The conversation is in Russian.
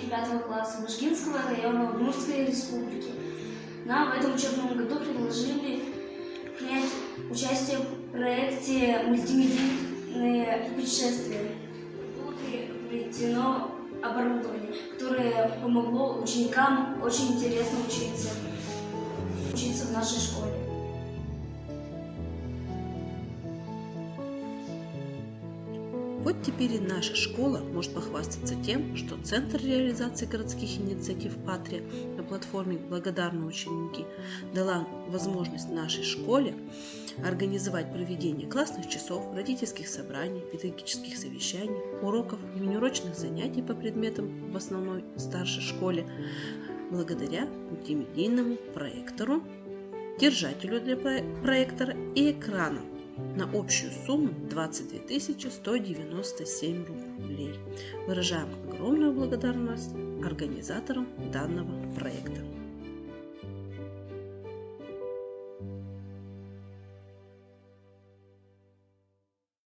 5 класса Мышкинского района Удмуртской республики. Нам в этом учебном году предложили принять участие в проекте «Мультимедийные путешествия». Было приобретено оборудование, которое помогло ученикам очень интересно учиться в нашей школе. Вот теперь и наша школа может похвастаться тем, что Центр реализации городских инициатив «Патрия» на платформе «Благодарные ученики» дала возможность нашей школе организовать проведение классных часов, родительских собраний, педагогических совещаний, уроков и внеурочных занятий по предметам в основной старшей школе благодаря мультимедийному проектору, держателю для проектора и экрану на общую сумму 22 197 рублей. Выражаем огромную благодарность организаторам данного проекта.